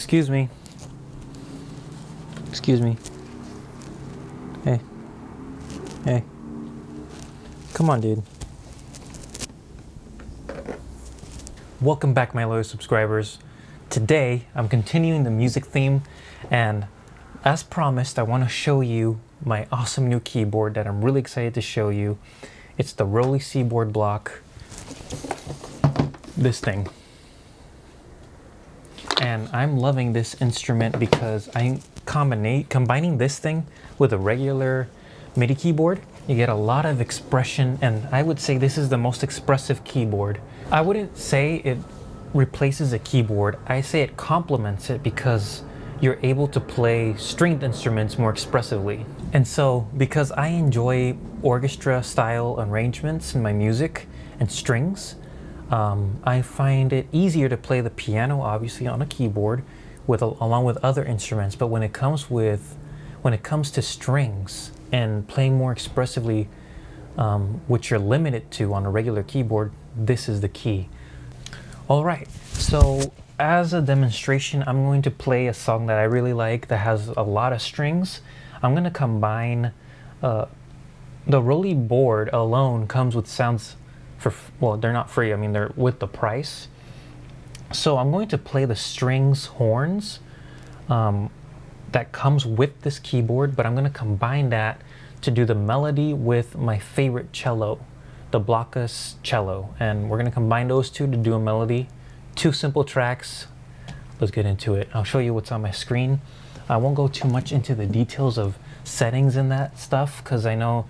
Excuse me. Excuse me. Hey. Hey. Come on, dude. Welcome back, my loyal subscribers. Today, I'm continuing the music theme, and as promised, I want to show you my awesome new keyboard that I'm really excited to show you. It's the ROLI Seaboard block. This thing. And I'm loving this instrument because I'm combining this thing with a regular MIDI keyboard. You get a lot of expression, and I would say this is the most expressive keyboard. I wouldn't say it replaces a keyboard. I say it complements it because you're able to play stringed instruments more expressively. And so, because I enjoy orchestra style arrangements in my music and strings, I find it easier to play the piano, obviously, on a keyboard along with other instruments. But when it comes to strings and playing more expressively, which you're limited to on a regular keyboard, this is the key. All right, so as a demonstration, I'm going to play a song that I really like that has a lot of strings. I'm going to combine the ROLI board alone comes with sounds for, well, they're not free. I mean, they're with the price. So I'm going to play the strings horns that comes with this keyboard, but I'm going to combine that to do the melody with my favorite cello, the Blockus cello. And we're going to combine those two to do a melody. 2 simple tracks. Let's get into it. I'll show you what's on my screen. I won't go too much into the details of settings and that stuff because I know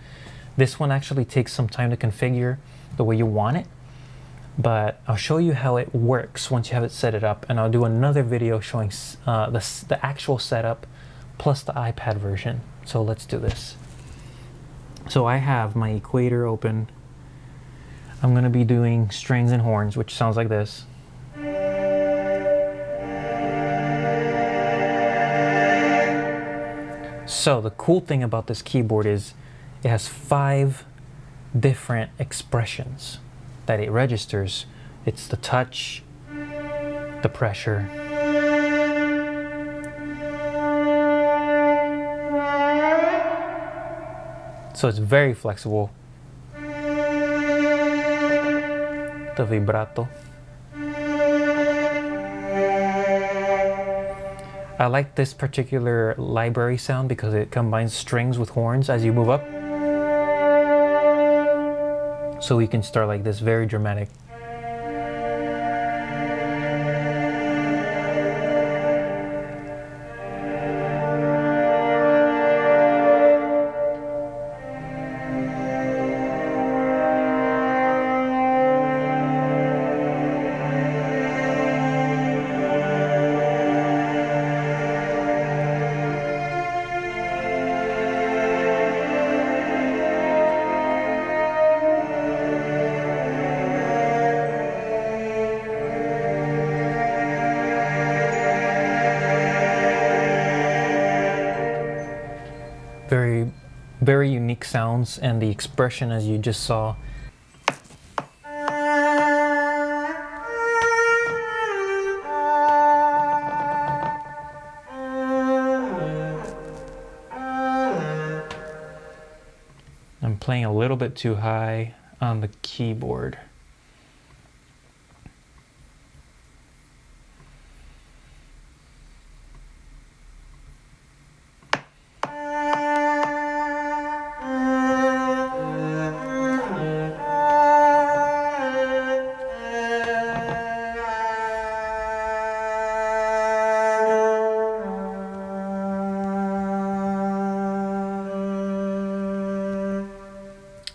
this one actually takes some time to configure the way you want it, but I'll show you how it works once you have it set it up, and I'll do another video showing the actual setup plus the iPad version. So let's do this. So I have my equator open. I'm going to be doing strings and horns, which sounds like this. So the cool thing about this keyboard is it has 5 different expressions that it registers. It's the touch, the pressure, so it's very flexible, the vibrato. I like this particular library sound because it combines strings with horns as you move up. So we can start like this, very dramatic. Very unique sounds, and the expression, as you just saw. I'm playing a little bit too high on the keyboard.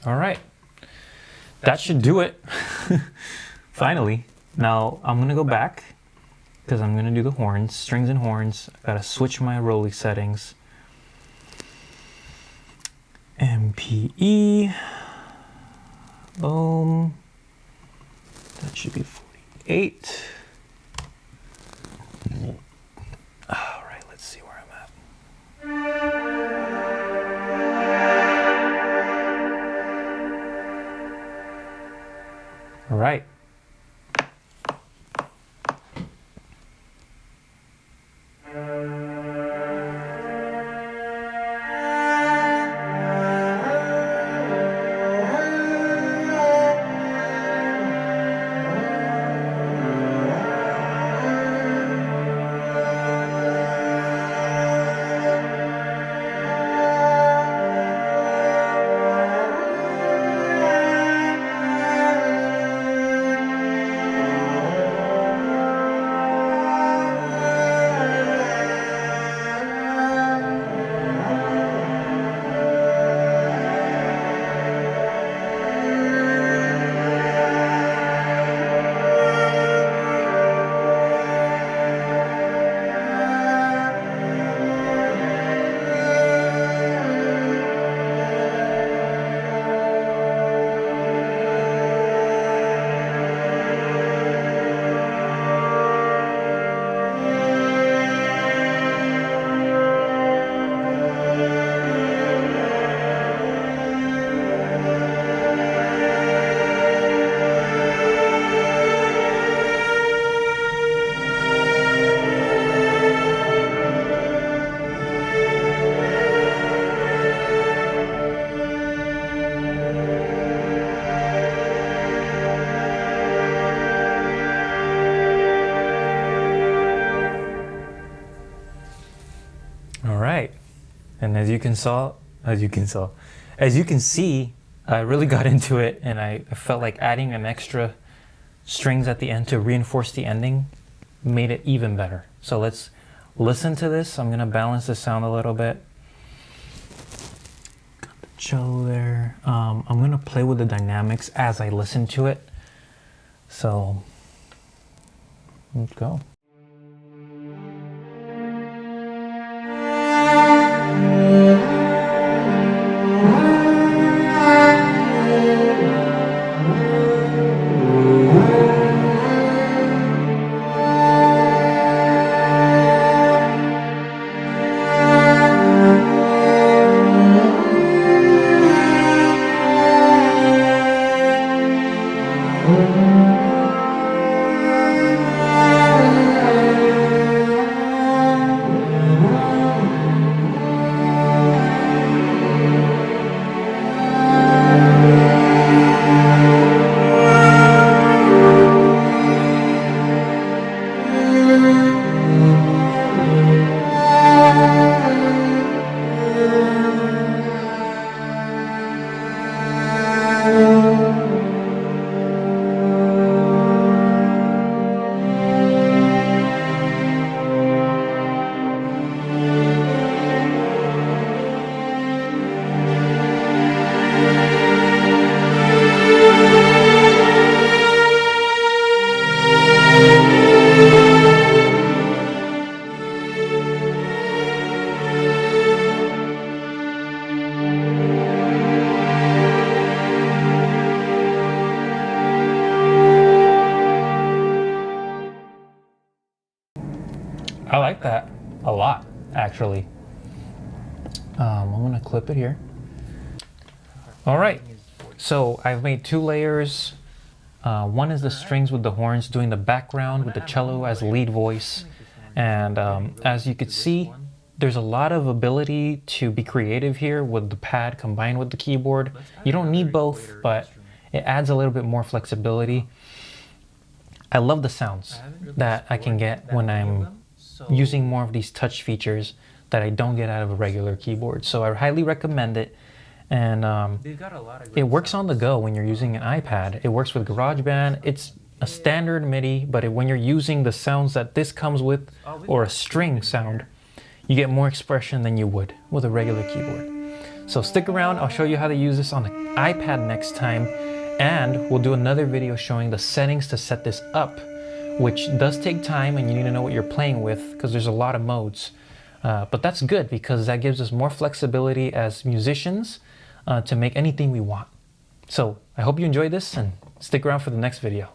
All right, that should do it. Finally. Now I'm gonna go back because I'm gonna do the horns, strings and horns. I gotta switch my ROLI settings. MPE, boom. That should be 48. All right, let's see where I'm at. All right. And as you can see, I really got into it, and I felt like adding an extra strings at the end to reinforce the ending made it even better. So let's listen to this. I'm gonna balance the sound a little bit. Got the cello there. I'm gonna play with the dynamics as I listen to it. So let's go. I like that a lot, actually. I'm gonna clip it here. All right, so I've made 2 layers. One is the strings with the horns doing the background with the cello as lead voice. And as you could see, there's a lot of ability to be creative here with the pad combined with the keyboard. You don't need both, but it adds a little bit more flexibility. I love the sounds that I can get when I'm using more of these touch features that I don't get out of a regular keyboard. So I highly recommend it. And it works on the go when you're using an iPad. It works with GarageBand. It's a standard MIDI, but when you're using the sounds that this comes with, or a string sound, you get more expression than you would with a regular keyboard. So stick around, I'll show you how to use this on the iPad next time, and we'll do another video showing the settings to set this up, which does take time and you need to know what you're playing with because there's a lot of modes. But that's good because that gives us more flexibility as musicians to make anything we want. So I hope you enjoyed this and stick around for the next video.